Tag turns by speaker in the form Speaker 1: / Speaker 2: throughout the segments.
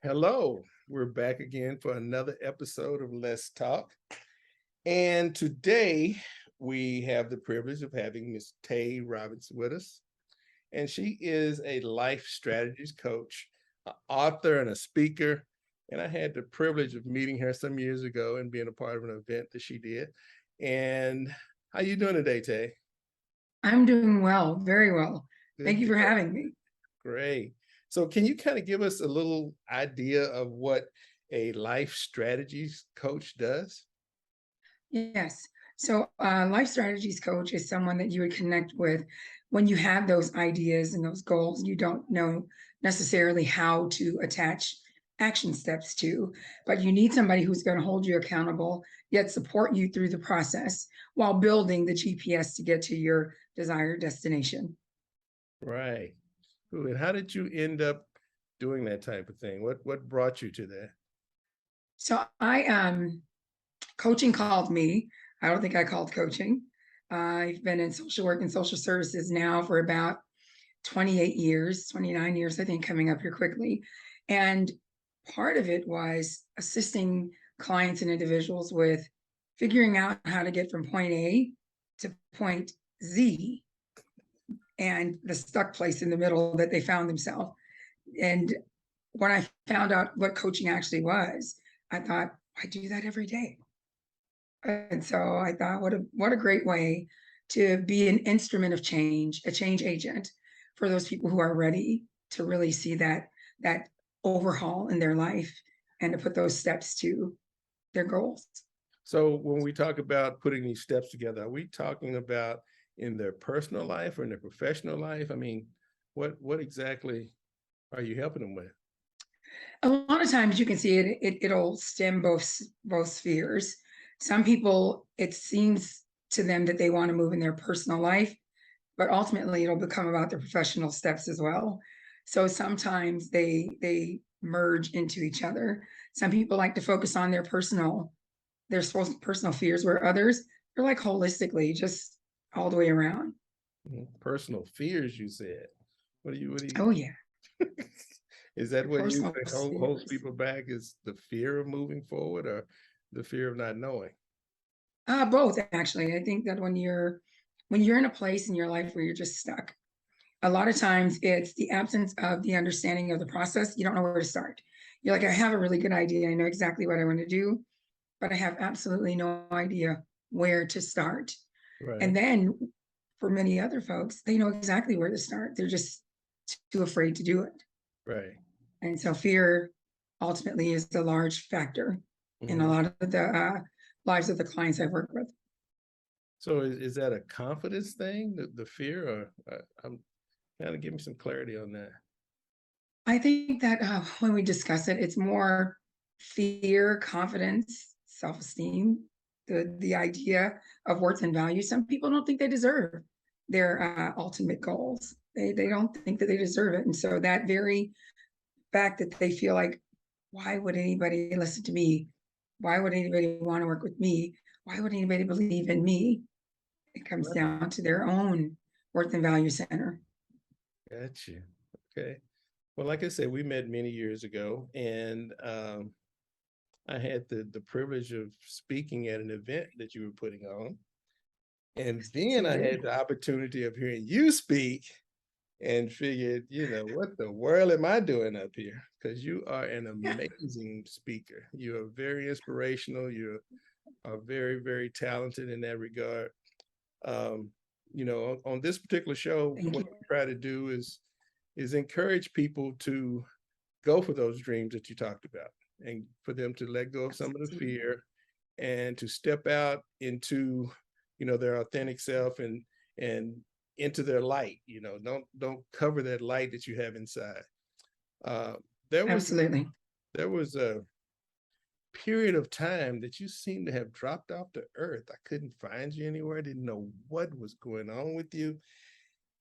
Speaker 1: Hello, we're back again for another episode of Let's Talk. And today we have the privilege of having Miss Tay Robinson with us. And she is a life strategies coach, an author, and a speaker. And I had the privilege of meeting her some years ago and being a part of an event that she did. And how you doing today, Tay?
Speaker 2: I'm doing well, very well. Thank
Speaker 1: Good
Speaker 2: you for
Speaker 1: deal.
Speaker 2: having me.
Speaker 1: Great. So can you kind of give us a little idea of what a life strategies coach does?
Speaker 2: Yes. So, life strategies coach is someone that you would connect with when you have those ideas and those goals. You don't know necessarily how to attach action steps to, but you need somebody who's going to hold you accountable, yet support you through the process while building the GPS to get to your desired destination.
Speaker 1: Right. Ooh, and how did you end up doing that type of thing? What brought you to that?
Speaker 2: So, coaching called me. I don't think I called coaching. I've been in social work and social services now for about 28 years, 29 years, I think, coming up here quickly. And part of it was assisting clients and individuals with figuring out how to get from point A to point Z and the stuck place in the middle that they found themselves. And when I found out what coaching actually was, I thought, I do that every day. And so I thought, what a great way to be an instrument of change, a change agent for those people who are ready to really see that overhaul in their life and to put those steps to their goals.
Speaker 1: So when we talk about putting these steps together, are we talking about in their personal life or in their professional life? I mean, what exactly are you helping them with?
Speaker 2: A lot of times you can see it'll stem both spheres. Some people, it seems to them that they want to move in their personal life, but ultimately it'll become about their professional steps as well. So sometimes they merge into each other. Some people like to focus on their personal fears, where others are like holistically, just all the way around.
Speaker 1: Personal fears, you said. What do you
Speaker 2: Oh yeah,
Speaker 1: is that what you
Speaker 2: personal
Speaker 1: think holds
Speaker 2: fears.
Speaker 1: people back is the fear of moving forward or the fear of not knowing?
Speaker 2: Both actually. I think that when you're in a place in your life where you're just stuck, a lot of times it's the absence of the understanding of the process. You don't know where to start. You're like, I have a really good idea. I know exactly what I want to do, but I have absolutely no idea where to start.
Speaker 1: Right,
Speaker 2: And then for many other folks, they know exactly where to start. They're just too afraid to do it.
Speaker 1: right.
Speaker 2: And so fear ultimately is a large factor in a
Speaker 1: Mhm.
Speaker 2: lot of the lives of the clients I've worked with.
Speaker 1: So is that a confidence thing, the fear, or I'm kind of give me some clarity on that.
Speaker 2: I think that when we discuss it, it's more fear, confidence, self-esteem, the idea of worth and value. Some people don't think they deserve their ultimate goals. They don't think that they deserve it, and so that very fact that they feel like, why would anybody listen to me? Why would anybody want to work with me? Why would anybody believe in me? It comes
Speaker 1: Right.
Speaker 2: down to their own worth and value center.
Speaker 1: Got you. Okay. Well, like I said, we met many years ago, and I had the privilege of speaking at an event that you were putting on, and
Speaker 2: So
Speaker 1: then
Speaker 2: you
Speaker 1: I
Speaker 2: did.
Speaker 1: had the opportunity of hearing you speak, and figured, what the world am I doing up here? Because you are an amazing speaker. You are very inspirational. You are very, very talented in that regard. Um, on this particular show,
Speaker 2: Thank
Speaker 1: what
Speaker 2: you.
Speaker 1: we try to do is encourage people to go for those dreams that you talked about and for them to let go of some of the
Speaker 2: Absolutely.
Speaker 1: fear and to step out into their authentic self and into their light. Don't cover that light that you have inside. uh, there was
Speaker 2: Absolutely.
Speaker 1: there was a period of time that you seem to have dropped off the earth. I couldn't find you anywhere. I didn't know what was going on with you.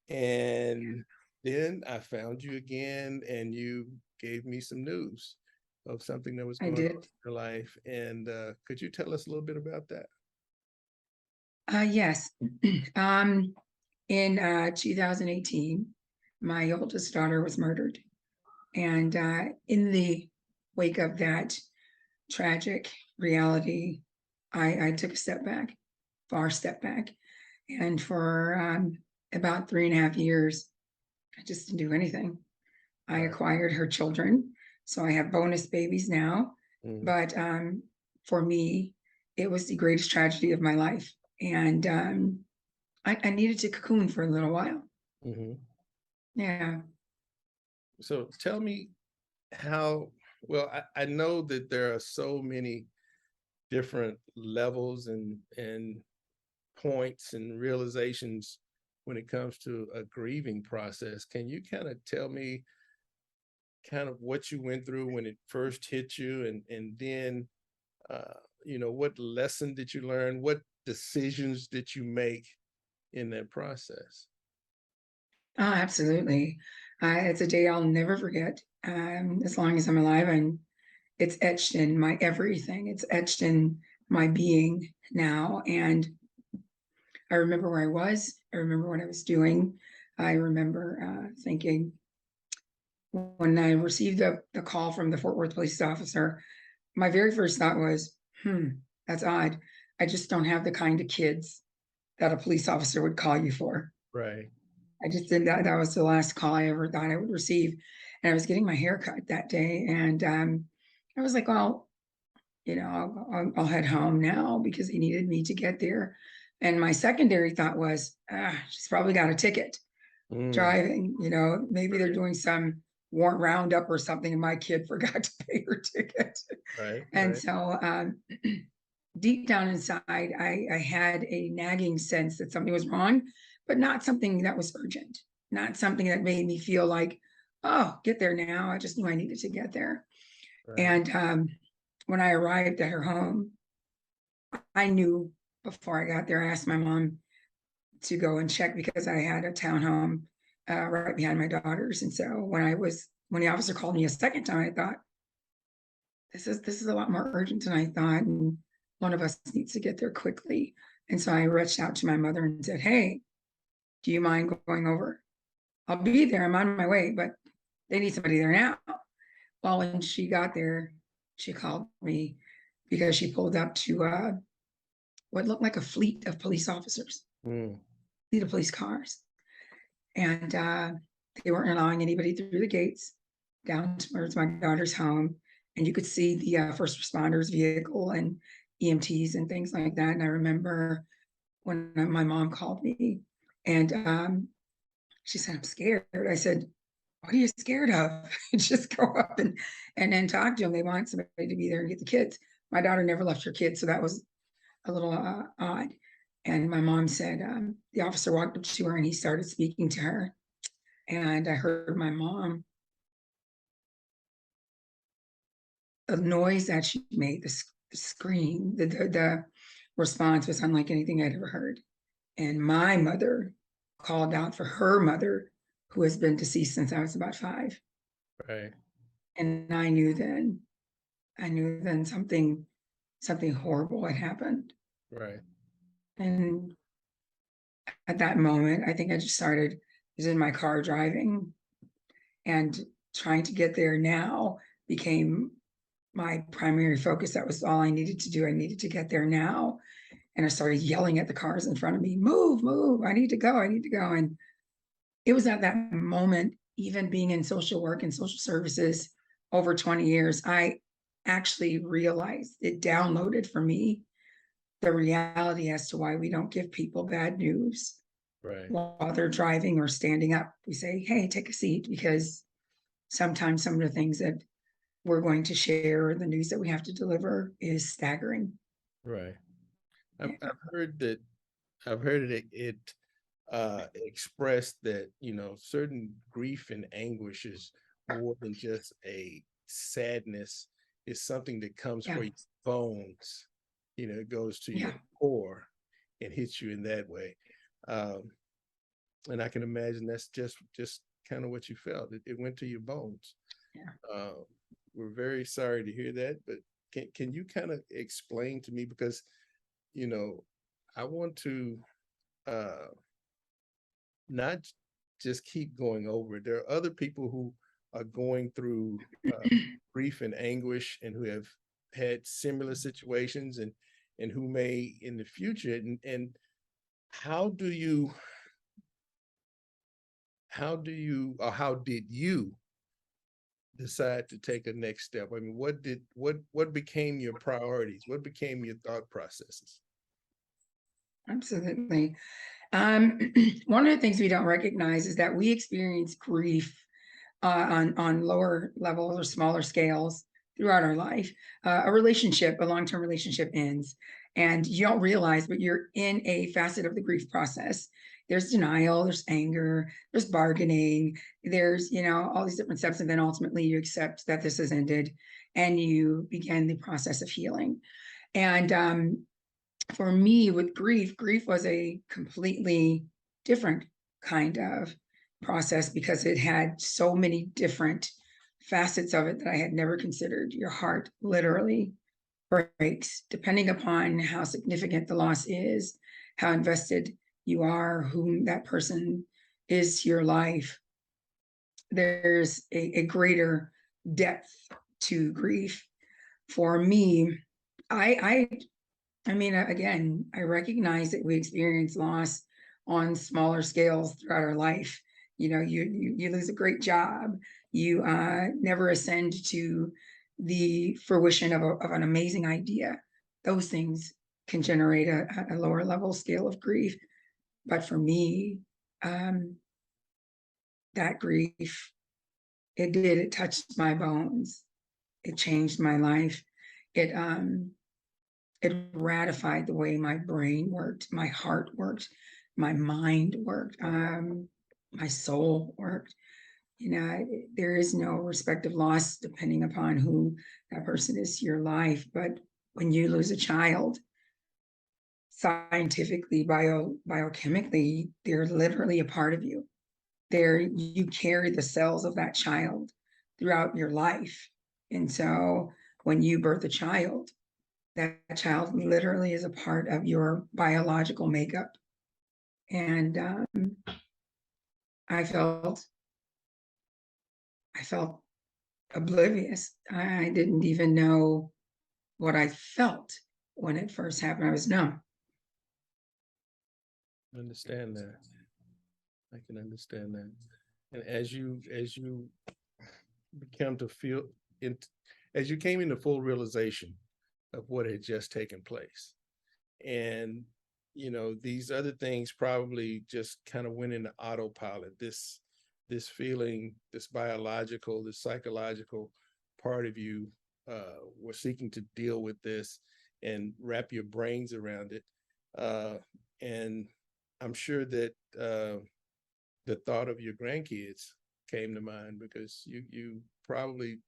Speaker 1: And then I found you again and you gave me some news of something that was
Speaker 2: I
Speaker 1: going on
Speaker 2: did.
Speaker 1: in your life. And could you tell us a little bit about that?
Speaker 2: Yes. um, in 2018, my oldest daughter was murdered. And in the wake of that tragic reality, I took a step back, far step back. And for about 3.5 years, I just didn't do anything. I
Speaker 1: Right.
Speaker 2: acquired her children. So I have bonus babies now.
Speaker 1: Mm,
Speaker 2: But for me, it was the greatest tragedy of my life. And I needed to cocoon for a little while.
Speaker 1: mhm.
Speaker 2: Yeah.
Speaker 1: So tell me how, well, I know that there are so many different levels and points and realizations when it comes to a grieving process. Can you kind of tell me kind of what you went through when it first hit you, and then uh, what lesson did you learn? What decisions did you make in that process?
Speaker 2: Oh, absolutely. It's a day I'll never forget. As long as I'm alive, and it's etched in my everything. It's etched in my being now. And I remember where I was. I remember what I was doing. I remember thinking when I received the call from the Fort Worth police officer, my very first thought was, that's odd. I just don't have the kind of kids that a police officer would call you for.
Speaker 1: Right.
Speaker 2: I just did that. That was the last call I ever thought I would receive. And I was getting my hair cut that day. And I was like, well, I'll head home now because he needed me to get there. And my secondary thought was, she's probably got a ticket
Speaker 1: Mm,
Speaker 2: driving, maybe they're
Speaker 1: right.
Speaker 2: doing some warrant roundup or something, and my kid forgot to pay her ticket.
Speaker 1: Right.
Speaker 2: And
Speaker 1: Right.
Speaker 2: so deep down inside, I had a nagging sense that something was wrong, but not something that was urgent, not something that made me feel like, oh, get there now. I just knew I needed to get there.
Speaker 1: Right.
Speaker 2: And when I arrived at her home, I knew before I got there, I asked my mom to go and check because I had a townhome right behind my daughter's. And so when the officer called me a second time, I thought, this is a lot more urgent than I thought, and one of us needs to get there quickly. And so I reached out to my mother and said, "Hey, do you mind going over? I'll be there. I'm on my way, but they need somebody there now." Well, when she got there, she called me because she pulled up to what looked like a fleet of police officers,
Speaker 1: Mm,
Speaker 2: fleet of police cars, and they weren't allowing anybody through the gates down towards my daughter's home. And you could see the first responders vehicle and EMTs and things like that. And I remember when my mom called me, and she said, "I'm scared." I said, "What are you scared of?" Just go up and then talk to them. They want somebody to be there and get the kids. My daughter never left her kids, so that was a little odd. And my mom said the officer walked up to her and he started speaking to her. And I heard my mom, the noise that she made, the scream, the response was unlike anything I'd ever heard. And my mother called out for her mother, who has been deceased since I was about 5.
Speaker 1: right.
Speaker 2: And I knew then something horrible had happened.
Speaker 1: Right.
Speaker 2: And at that moment, I think I just started, was in my car driving, and trying to get there now became my primary focus. That was all I needed to do. I needed to get there now. And I started yelling at the cars in front of me, move, move, I need to go, I need to go. And it was at that moment, even being in social work and social services over 20 years, I actually realized it downloaded for me the reality as to why we don't give people bad news
Speaker 1: Right.
Speaker 2: while they're driving or standing up. We say, hey, take a seat, because sometimes some of the things that we're going to share, the news that we have to deliver, is staggering.
Speaker 1: Right. I've,
Speaker 2: Yeah.
Speaker 1: I've heard that I've heard it expressed that, certain grief and anguish is more than just a sadness. It's something that comes
Speaker 2: Yeah.
Speaker 1: for your bones. It goes to your
Speaker 2: Yeah.
Speaker 1: core and hits you in that way. Um, and I can imagine that's just kind of what you felt. It went to your bones.
Speaker 2: Yeah.
Speaker 1: Uh, we're very sorry to hear that, but can you kind of explain to me, because you know I want to uh not just keep going over it. There are other people who are going through grief and anguish, and who have had similar situations, and who may in the future. And how do you or how did you decide to take a next step? I mean, what became your priorities? What became your thought processes?
Speaker 2: Absolutely. One of the things we don't recognize is that we experience grief on lower levels or smaller scales throughout our life. A long-term relationship ends, and you don't realize, but you're in a facet of the grief process. There's denial, there's anger, there's bargaining, there's, all these different steps, and then ultimately you accept that this has ended, and you begin the process of healing. And for me, with grief was a completely different kind of process, because it had so many different facets of it that I had never considered. Your heart literally breaks depending upon how significant the loss is, how invested you are, whom that person is to your life. There's a greater depth to grief. For me, I mean, again, I recognize that we experience loss on smaller scales throughout our life. You lose a great job, you never ascend to the fruition of an amazing idea. Those things can generate a lower level scale of grief. But for me, that grief, it touched my bones. It changed my life. It ratified the way my brain worked, my heart worked, my mind worked, my soul worked. There is no respect of loss depending upon who that person is to your life. But when you lose a child, scientifically, biochemically, they're literally a part of you. You carry the cells of that child throughout your life. And so when you birth a child, that child literally is a part of your biological makeup. And I felt oblivious. I didn't even know what I felt when it first happened. I was numb.
Speaker 1: Understand that. I can understand that. And as you become to feel in as you came into full realization of what had just taken place, and these other things probably just kind of went into autopilot. This feeling, this biological, this psychological part of you were seeking to deal with this and wrap your brains around it. And I'm sure that the thought of your grandkids came to mind, because you probably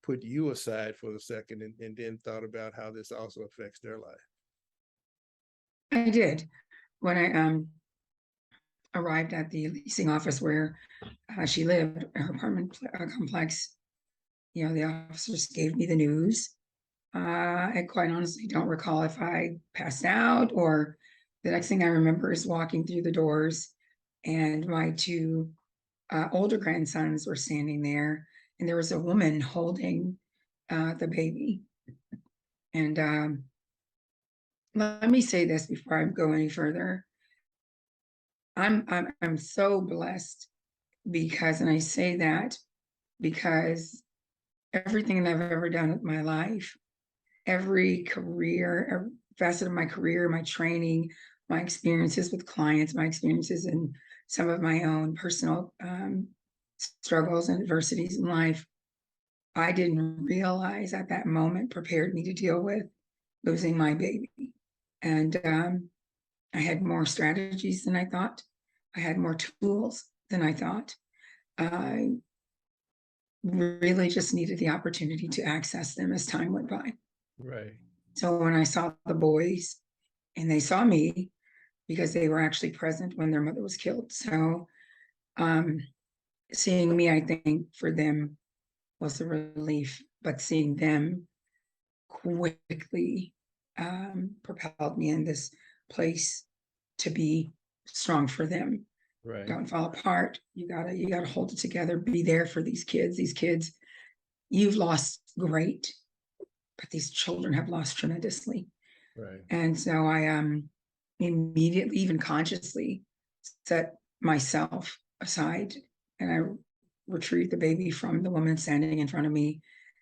Speaker 1: put you aside for a second, and then thought about how this also affects their life.
Speaker 2: I did. When I arrived at the leasing office where she lived, her apartment complex, the officers gave me the news. I quite honestly don't recall if I passed out, or the next thing I remember is walking through the doors, and my two older grandsons were standing there, and there was a woman holding the baby. And let me say this before I go any further. I'm so blessed, because, and I say that because everything that I've ever done with my life, every career, every facet of my career, my training, my experiences with clients, my experiences in some of my own personal struggles and adversities in life, I didn't realize at that moment prepared me to deal with losing my baby. And I had more strategies than I thought. I had more tools than I thought. I really just needed the opportunity to access them as time went by.
Speaker 1: Right.
Speaker 2: So when I saw the boys, and they saw me, because they were actually present when their mother was killed. So seeing me, I think, for them was a relief, but seeing them quickly propelled me in this place to be strong for them.
Speaker 1: Right.
Speaker 2: Don't fall apart. You gotta hold it together. Be there for these kids. These kids, you've lost great, but these children have lost tremendously.
Speaker 1: Right.
Speaker 2: And so I immediately, even consciously, set myself aside and I retrieved the baby from the woman standing in front of me.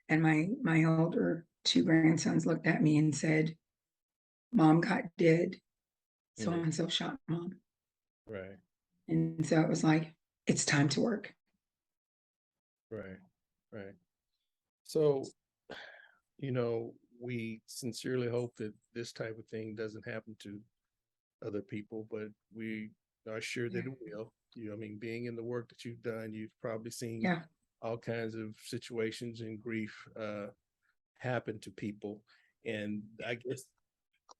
Speaker 2: And my older two grandsons looked at me and said, "Mom got dead. So
Speaker 1: Mhm.
Speaker 2: and so shot mom."
Speaker 1: Right.
Speaker 2: And so it was like, it's time to work.
Speaker 1: Right. Right. So, we sincerely hope that this type of thing doesn't happen to other people, but we are sure that
Speaker 2: Yeah.
Speaker 1: it will. I mean, being in the work that you've done, you've probably seen
Speaker 2: Yeah.
Speaker 1: all kinds of situations and grief happen to people. And I guess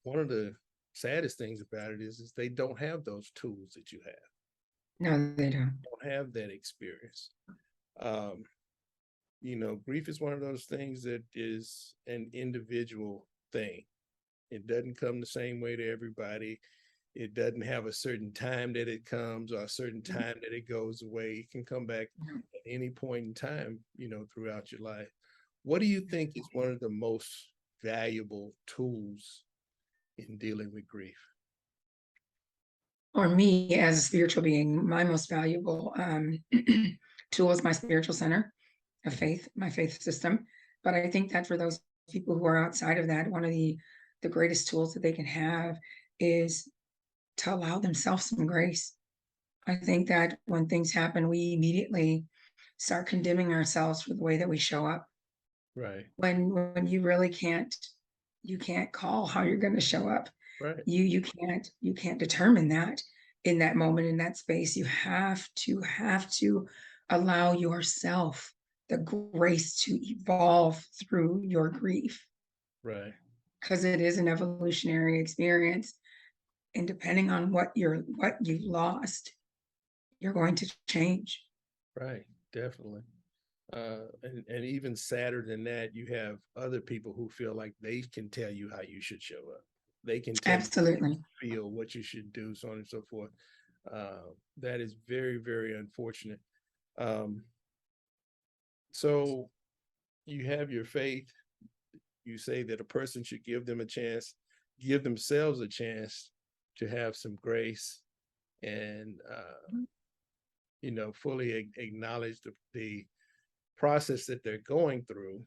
Speaker 1: one of the saddest things about it is they don't have those tools that you have,
Speaker 2: No, they don't.
Speaker 1: don't have that experience. Um, Grief is one of those things that is an individual thing. It doesn't come the same way to everybody. It doesn't have a certain time that it comes or a certain time that it goes away. It can come back
Speaker 2: No.
Speaker 1: at any point in time, throughout your life. What do you think is one of the most valuable tools in dealing with grief?
Speaker 2: Or me as a spiritual being, my most valuable tool is my spiritual center of faith, my faith system. But I think that for those people who are outside of that, one of the greatest tools that they can have is to allow themselves some grace. I think that when things happen, we immediately start condemning ourselves for the way that we show up.
Speaker 1: Right,
Speaker 2: When you really can't call how you're going to show up.
Speaker 1: right,
Speaker 2: You can't determine that in that moment, in that space. You have to allow yourself the grace to evolve through your grief,
Speaker 1: right,
Speaker 2: because it is an evolutionary experience. And depending on what you've lost, you're going to change.
Speaker 1: right, definitely. And even sadder than that, you have other people who feel like they can tell you how you should show up. They can tell you how you
Speaker 2: Absolutely.
Speaker 1: feel, what you should do, so on and so forth. That is very, very unfortunate. Um, so you have your faith. You say that a person should give themselves a chance to have some grace and fully acknowledge the process that they're going through.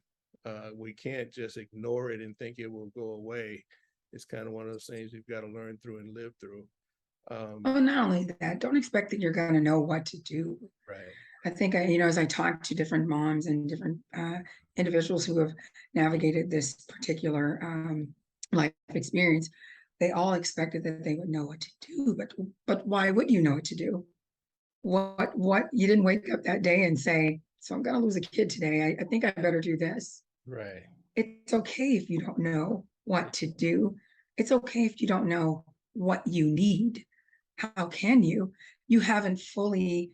Speaker 1: We can't just ignore it and think it will go away. It's kind of one of those things we've got to learn through and live through.
Speaker 2: Oh, not only that, don't expect that you're going to know what to do.
Speaker 1: Right,
Speaker 2: I think as I talk to different moms and different individuals who have navigated this particular life experience, they all expected that they would know what to do. But why would you know what to do? What you didn't wake up that day and say, "So I'm going to lose a kid today. I think I better do this."
Speaker 1: right,
Speaker 2: It's okay if you don't know what to do. It's okay if you don't know what you need. How can you? You haven't fully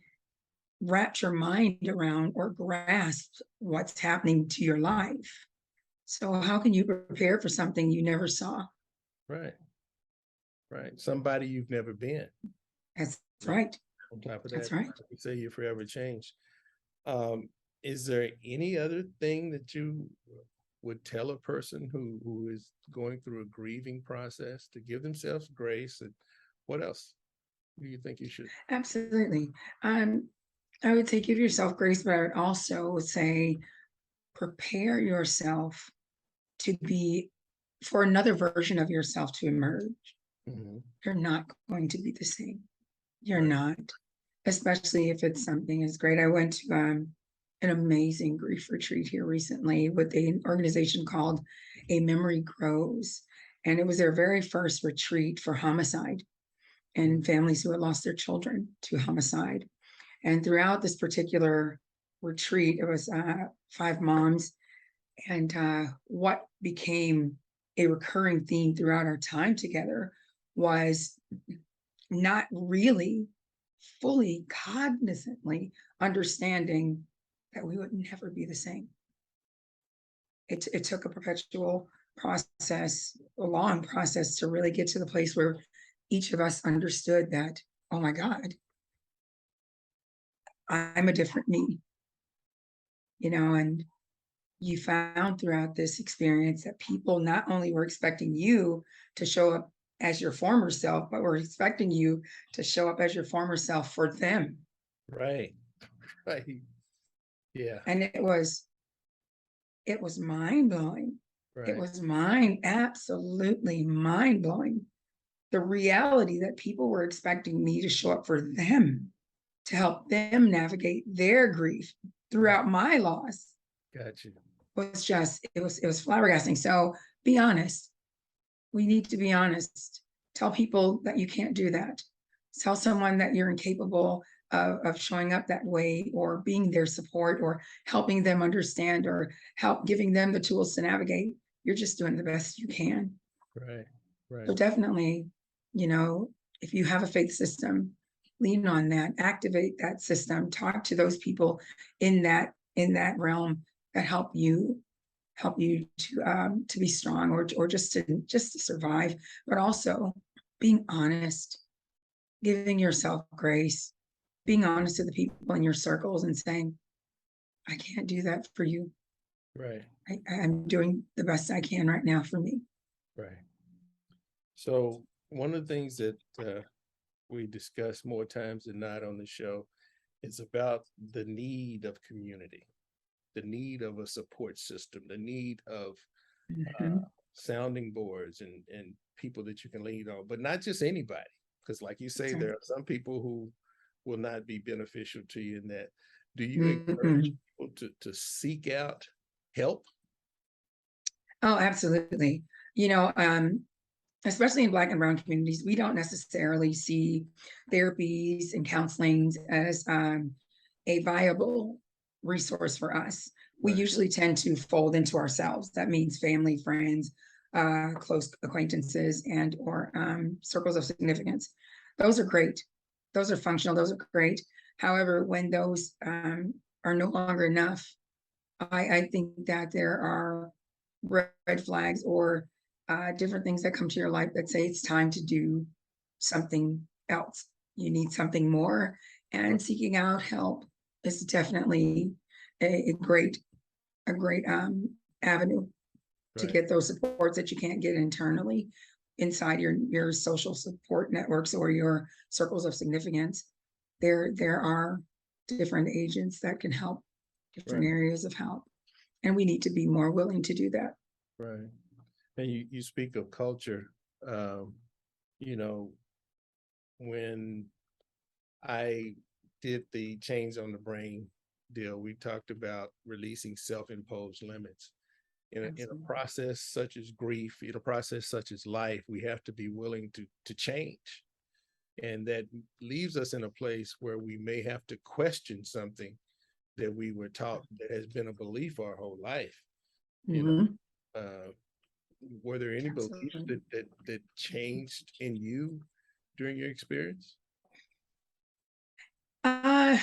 Speaker 2: wrapped your mind around or grasped what's happening to your life. So how can you prepare for something you never saw?
Speaker 1: right, right. Somebody you've never been.
Speaker 2: That's
Speaker 1: Right.
Speaker 2: right.
Speaker 1: On top of that,
Speaker 2: That's right.
Speaker 1: like you say you're forever changed. Um, is there any other thing that you would tell a person who is going through a grieving process to give themselves grace? And what else do you think you should?
Speaker 2: Absolutely. Um, I would say give yourself grace, but I would also say prepare yourself to be for another version of yourself to emerge.
Speaker 1: Mhm.
Speaker 2: You're not going to be the same. You're
Speaker 1: Right.
Speaker 2: not, especially if it's something as great. I went to an amazing grief retreat here recently with an organization called A Memory Grows. And it was their very first retreat for homicide
Speaker 1: Mhm.
Speaker 2: and families who had lost their children to homicide. And throughout this particular retreat, it was 5 moms. And what became a recurring theme throughout our time together was not really fully cognizantly understanding that we would never be the same. It took a perpetual process, a long process to really get to the place where each of us understood that, oh my God, I'm a different me, and you found throughout this experience that people not only were expecting you to show up as your former self, but were expecting you to show up as your former self for them.
Speaker 1: Right. Right. Yeah.
Speaker 2: And it was mind-blowing. It
Speaker 1: Right.
Speaker 2: was absolutely mind-blowing. The reality that people were expecting me to show up for them, to help them navigate their grief
Speaker 1: Right.
Speaker 2: throughout my loss
Speaker 1: Gotcha.
Speaker 2: it was flabbergasting. So be honest. We need to be honest. Tell people that you can't do that. Tell someone that you're incapable of showing up that way, or being their support, or helping them understand, or giving them the tools to navigate. You're just doing the best you can.
Speaker 1: Right.
Speaker 2: So
Speaker 1: Right.
Speaker 2: definitely, if you have a faith system, lean on that, activate that system, talk to those people in that realm that help you to be strong, or just to survive, but also being honest, giving yourself grace, being honest to the people in your circles and saying, I can't do that for you.
Speaker 1: Right.
Speaker 2: I'm doing the best I can right now for me.
Speaker 1: Right. So one of the things that we discuss more times than not on the show is about the need of community, the need of a support system, the need of
Speaker 2: Mhm.
Speaker 1: sounding boards and people that you can lean on, but not just anybody. Because, like you say, there are some people who will not be beneficial to you in that. Do you encourage
Speaker 2: Mm-mm.
Speaker 1: people to seek out help?
Speaker 2: Oh, absolutely. You know, especially in Black and Brown communities, we don't necessarily see therapies and counselings as a viable resource for us. We
Speaker 1: Right.
Speaker 2: usually tend to fold into ourselves. That means family, friends, close acquaintances, and or circles of significance. Those are great. Those are functional. Those are great. However, when those are no longer enough, I think that there are red flags, or different things that come to your life that say it's time to do something else. You need something more,
Speaker 1: Right.
Speaker 2: and seeking out help is definitely a great avenue to
Speaker 1: Right.
Speaker 2: get those supports that you can't get internally inside your social support networks or your circles of significance. There are different agents that can help, different
Speaker 1: Right.
Speaker 2: areas of help, and we need to be more willing to do that.
Speaker 1: Right. And you speak of culture. Um, you know, when I did the Change on the Brain deal, we talked about releasing self-imposed limits. In a
Speaker 2: Absolutely.
Speaker 1: process such as grief, in a process such as life, we have to be willing to change. And that leaves us in a place where we may have to question something that we were taught that has been a belief our whole life. You know,
Speaker 2: Mhm.
Speaker 1: uh, were there any beliefs
Speaker 2: Absolutely.
Speaker 1: that changed in you during your experience?
Speaker 2: Uh,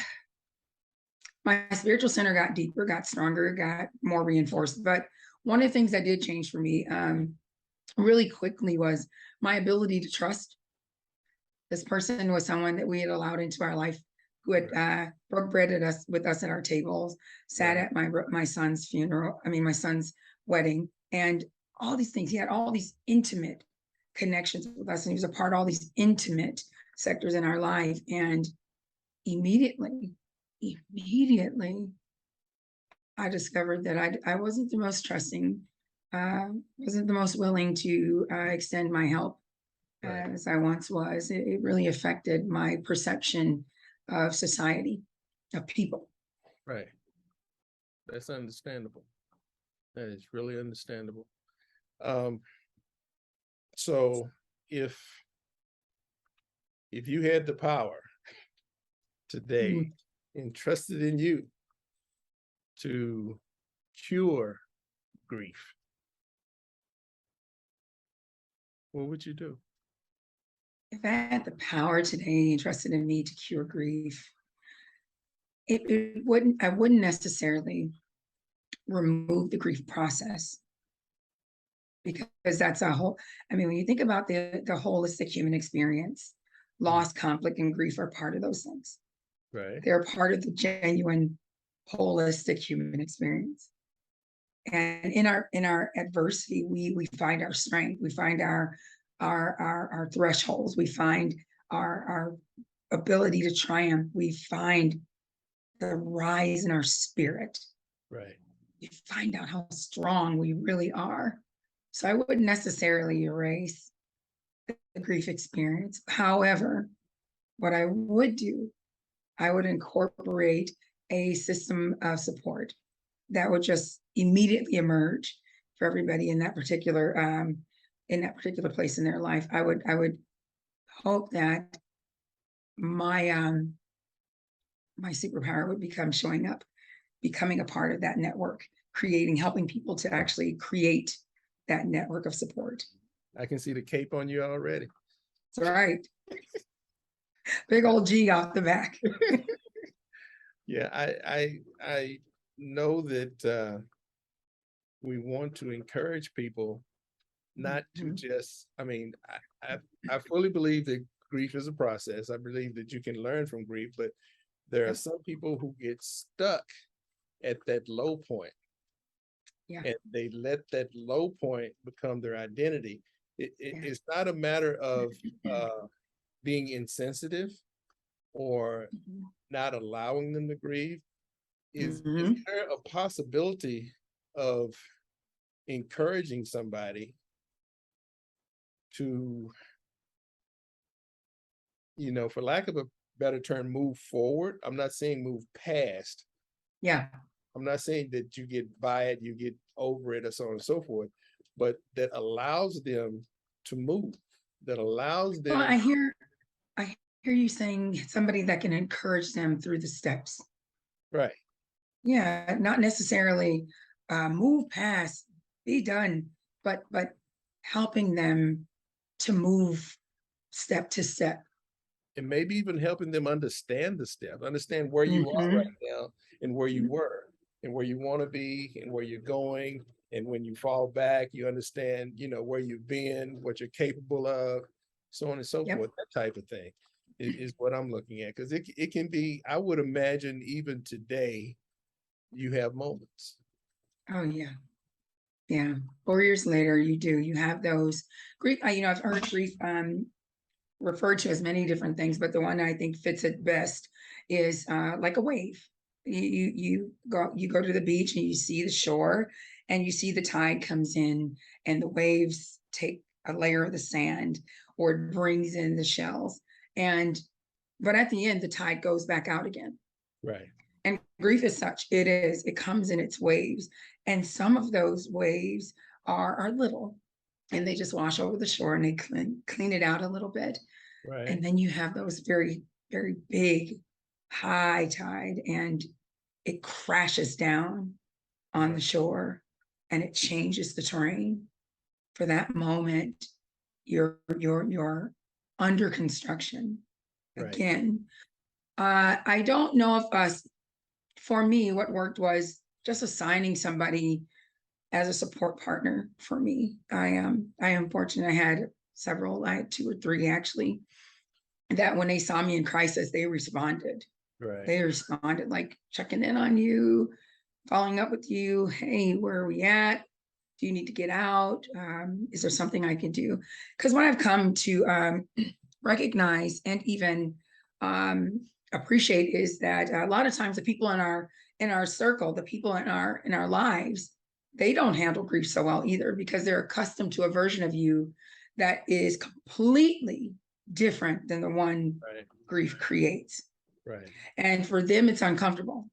Speaker 2: my spiritual center got deeper, got stronger, got more reinforced. But one of the things that did change for me really quickly was my ability to trust. This person was someone that we had allowed into our life, who had
Speaker 1: Right.
Speaker 2: broke bread with us at our tables, sat
Speaker 1: Right.
Speaker 2: at my son's funeral. I mean, my son's wedding, and all these things. He had all these intimate connections with us, and he was a part of all these intimate sectors in our life. And immediately, immediately, I discovered that I wasn't the most trusting, wasn't the most willing to extend my help
Speaker 1: Right.
Speaker 2: as I once was. It really affected my perception of society, of people.
Speaker 1: Right. That's understandable. That is really understandable. Um, so if if you had the power today
Speaker 2: Mm.
Speaker 1: entrusted in you to cure grief, what would you do?
Speaker 2: If I had the power today entrusted in me to cure grief, I wouldn't necessarily remove the grief process, because that's a whole, I mean, when you think about the holistic human experience, loss, conflict, and grief are part of those things.
Speaker 1: Right.
Speaker 2: They're part of the genuine, holistic human experience. And in our adversity, we find our strength, we find our thresholds, we find our ability to triumph, we find the rise in our spirit.
Speaker 1: Right.
Speaker 2: You find out how strong we really are. So I wouldn't necessarily erase the grief experience. However, what I would do, I would incorporate a system of support that would just immediately emerge for everybody in that particular place in their life. I would hope that my my superpower would become showing up, becoming a part of that network, helping people to actually create that network of support.
Speaker 1: I can see the cape on you already.
Speaker 2: That's right. Big old G off the back.
Speaker 1: Yeah, I know that we want to encourage people not to
Speaker 2: Mhm.
Speaker 1: just, I mean, I fully believe that grief is a process. I believe that you can learn from grief, but there are
Speaker 2: Yep.
Speaker 1: some people who get stuck at that low point
Speaker 2: Yeah.
Speaker 1: and they let that low point become their identity.
Speaker 2: Yeah.
Speaker 1: It's not a matter of being insensitive or
Speaker 2: Mhm.
Speaker 1: not allowing them to grieve. Is
Speaker 2: Mhm.
Speaker 1: there a possibility of encouraging somebody to, for lack of a better term, move forward? I'm not saying move past.
Speaker 2: Yeah.
Speaker 1: I'm not saying that you get by it, you get over it, or so on and so forth, but that allows them to move, that allows
Speaker 2: Well,
Speaker 1: them,
Speaker 2: I hear you saying somebody that can encourage them through the steps.
Speaker 1: right.
Speaker 2: Yeah, not necessarily move past, be done, but helping them to move step to step.
Speaker 1: And maybe even helping them understand the steps, understand where you are
Speaker 2: Mhm.
Speaker 1: right now and where you were and where you want to be and where you're going. And when you fall back, you understand, where you've been, what you're capable of, so on and so
Speaker 2: Yep.
Speaker 1: forth. That type of thing is what I'm looking at. Because it can be, I would imagine even today, you have moments.
Speaker 2: Oh yeah. Yeah. 4 years later, you have those grief. I've heard grief referred to as many different things, but the one I think fits it best is like a wave. You go to the beach and you see the shore, and you see the tide comes in, and the waves take a layer of the sand, or it brings in the shells, and but at the end the tide goes back out again.
Speaker 1: Right.
Speaker 2: And grief is such, it comes in its waves, and some of those waves are little, and they just wash over the shore, and they clean it out a little bit.
Speaker 1: Right.
Speaker 2: And then you have those very, very big high tide, and it crashes down on
Speaker 1: Right.
Speaker 2: the shore, and it changes the terrain. For that moment, you're under construction
Speaker 1: Right.
Speaker 2: again. I don't know if us for me, what worked was just assigning somebody as a support partner for me. I am fortunate. I had several. I had two or three actually, that when they saw me in crisis, they responded.
Speaker 1: Right.
Speaker 2: They responded, like checking in on you, following up with you. Hey, where are we at? Do you need to get out? Is there something I can do? Because what I've come to recognize and even appreciate is that a lot of times the people in our circle, the people in our lives, they don't handle grief so well either, because they're accustomed to a version of you that is completely different than the one
Speaker 1: Right.
Speaker 2: grief creates.
Speaker 1: Right.
Speaker 2: And for them, it's uncomfortable.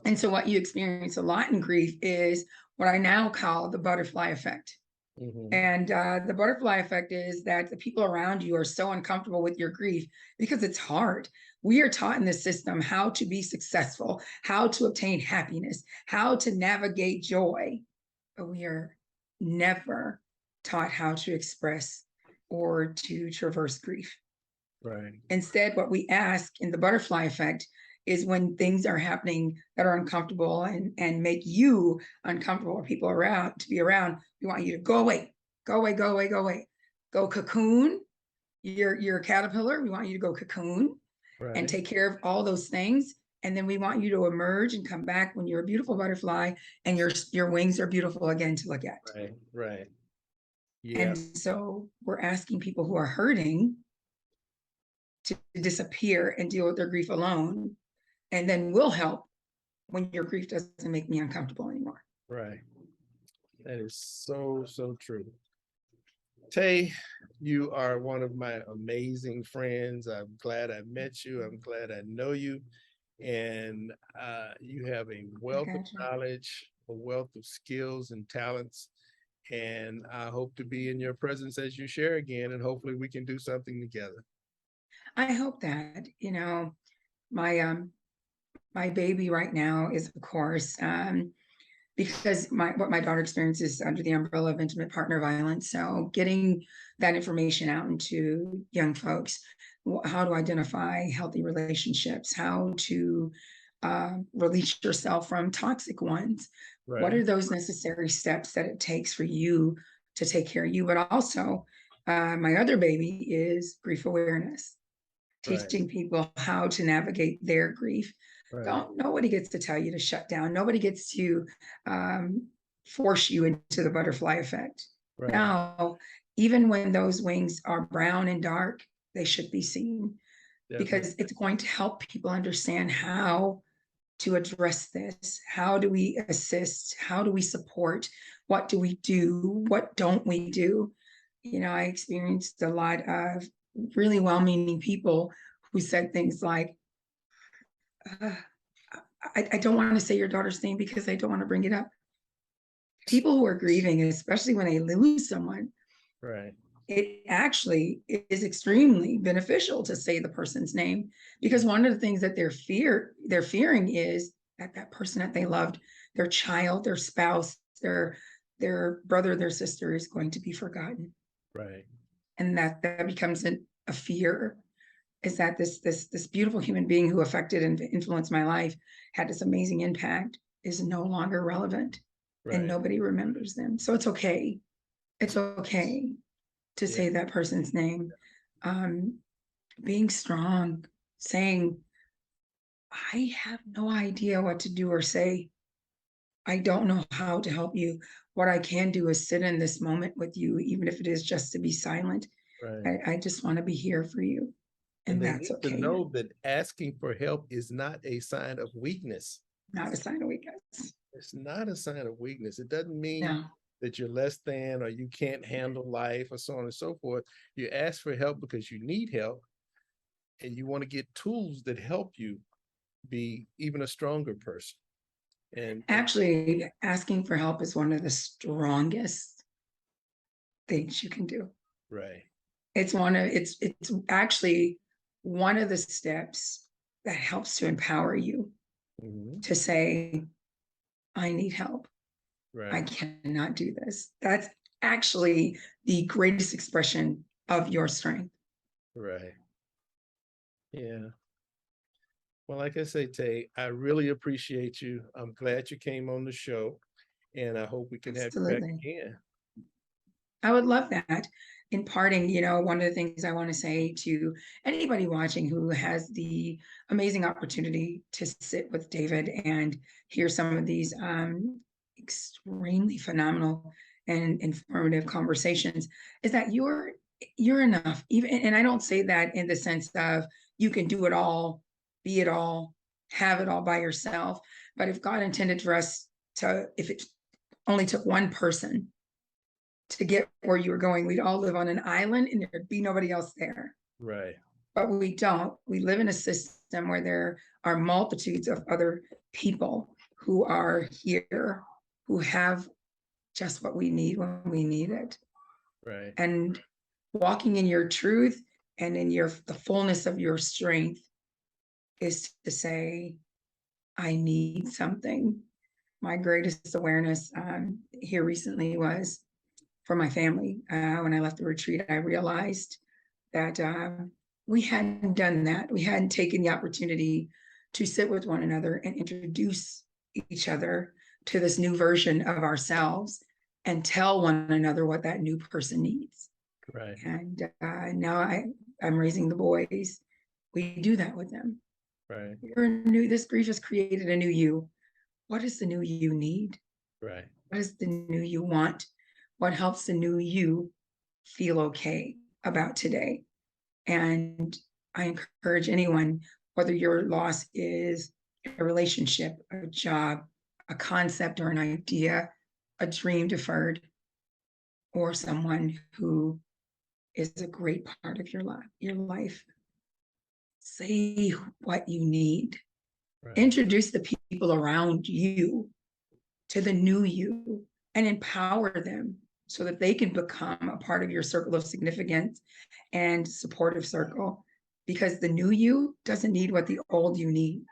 Speaker 2: And so what you experience a lot in grief is what I now call the butterfly effect.
Speaker 1: Mm-hmm.
Speaker 2: And the butterfly effect is that the people around you are so uncomfortable with your grief because it's hard. We are taught in this system how to be successful, how to obtain happiness, how to navigate joy, but we are never taught how to express or to traverse grief.
Speaker 1: Right.
Speaker 2: Instead, what we ask in the butterfly effect is when things are happening that are uncomfortable and make you uncomfortable, or people around to be around, we want you to go away, go away, go away, go away, go cocoon. You're a caterpillar. We want you to go cocoon. and
Speaker 1: Right.
Speaker 2: take care of all those things. And then we want you to emerge and come back when you're a beautiful butterfly and your wings are beautiful again to look at.
Speaker 1: Right. Right. Yeah.
Speaker 2: And so we're asking people who are hurting to disappear and deal with their grief alone. And then we'll help when your grief doesn't make me uncomfortable anymore.
Speaker 1: Right. That is so, so true. Tay, you are one of my amazing friends. I'm glad I met you. I'm glad I know you. And you have a wealth of
Speaker 2: Gotcha.
Speaker 1: knowledge, a wealth of skills and talents. And I hope to be in your presence as you share again. And hopefully we can do something together.
Speaker 2: I hope that, my baby right now is, of course, because what my daughter experiences under the umbrella of intimate partner violence. So getting that information out into young folks, how to identify healthy relationships, how to release yourself from toxic ones. What
Speaker 1: Right.
Speaker 2: are those necessary steps that it takes for you to take care of you? But also, my other baby is grief awareness,
Speaker 1: Right.
Speaker 2: teaching people how to navigate their grief.
Speaker 1: Right.
Speaker 2: Nobody gets to tell you to shut down. Nobody gets to force you into the butterfly effect.
Speaker 1: Right.
Speaker 2: Now, even when those wings are brown and dark, they should be seen,
Speaker 1: Definitely.
Speaker 2: because it's going to help people understand how to address this. How do we assist? How do we support? What do we do? What don't we do? I experienced a lot of really well-meaning people who said things like, uh, I don't want to say your daughter's name because I don't want to bring it up. People who are grieving, especially when they lose someone,
Speaker 1: Right.
Speaker 2: it actually is extremely beneficial to say the person's name, because one of the things that they're fearing is that that person that they loved, their child, their spouse, their brother, their sister, is going to be forgotten.
Speaker 1: Right.
Speaker 2: And that becomes a fear, is that this beautiful human being who affected and influenced my life, had this amazing impact, is no longer relevant, and
Speaker 1: Right.
Speaker 2: nobody remembers them. So it's okay. It's okay to
Speaker 1: Yeah.
Speaker 2: say that person's name. Being strong, saying, I have no idea what to do or say. I don't know how to help you. What I can do is sit in this moment with you, even if it is just to be silent.
Speaker 1: Right.
Speaker 2: I just want to be here for you.
Speaker 1: And
Speaker 2: And
Speaker 1: they
Speaker 2: that's
Speaker 1: need to
Speaker 2: okay.
Speaker 1: know that asking for help is not a sign of weakness.
Speaker 2: Not a sign of weakness.
Speaker 1: It's not a sign of weakness. It doesn't mean
Speaker 2: No.
Speaker 1: that you're less than or you can't handle life or so on and so forth. You ask for help because you need help and you want to get tools that help you be even a stronger person. And
Speaker 2: Actually, asking for help is one of the strongest things you can do.
Speaker 1: right.
Speaker 2: It's actually one of the steps that helps to empower you
Speaker 1: Mhm.
Speaker 2: to say, I need help. I
Speaker 1: Right.
Speaker 2: cannot do this. That's actually the greatest expression of your strength.
Speaker 1: Right. Yeah. Well, like I say, Tay, I really appreciate you. I'm glad you came on the show and I hope we can have you back
Speaker 2: Absolutely.
Speaker 1: again.
Speaker 2: I would love that. In parting, one of the things I want to say to anybody watching who has the amazing opportunity to sit with David and hear some of these extremely phenomenal and informative conversations, is that you're enough. Even, and I don't say that in the sense of you can do it all, be it all, have it all by yourself. But if God intended for us to, if it only took one person to get where you were going, we'd all live on an island and there'd be nobody else there.
Speaker 1: Right.
Speaker 2: But we don't. We live in a system where there are multitudes of other people who are here, who have just what we need when we need it.
Speaker 1: Right.
Speaker 2: And walking in your truth and in the fullness of your strength is to say, I need something. My greatest awareness here recently was for my family. When I left the retreat, I realized that we hadn't done that. We hadn't taken the opportunity to sit with one another and introduce each other to this new version of ourselves and tell one another what that new person needs.
Speaker 1: Right.
Speaker 2: And now I'm raising the boys, we do that with them.
Speaker 1: Right.
Speaker 2: This grief has created a new you. What does the new you need?
Speaker 1: Right.
Speaker 2: What does the new you want? What helps the new you feel okay about today? And I encourage anyone, whether your loss is a relationship, a job, a concept or an idea, a dream deferred, or someone who is a great part of your life, say what you need.
Speaker 1: Right.
Speaker 2: Introduce the people around you to the new you and empower them so that they can become a part of your circle of significance and supportive circle, because the new you doesn't need what the old you needs.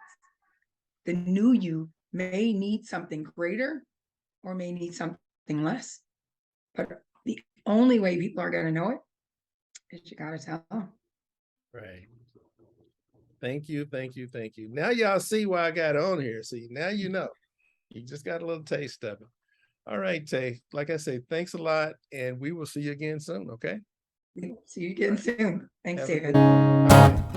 Speaker 2: The new you may need something greater or may need something less, but the only way people are going to know it is you got to tell them.
Speaker 1: Right. Thank you. Thank you. Thank you. Now y'all see why I got on here. See, now you know. You just got a little taste of it. All right, Tay. Like I say, thanks a lot, and we will see you again soon. Okay.
Speaker 2: See you again soon. Thanks,
Speaker 1: Have a
Speaker 2: David.
Speaker 1: good one. All right.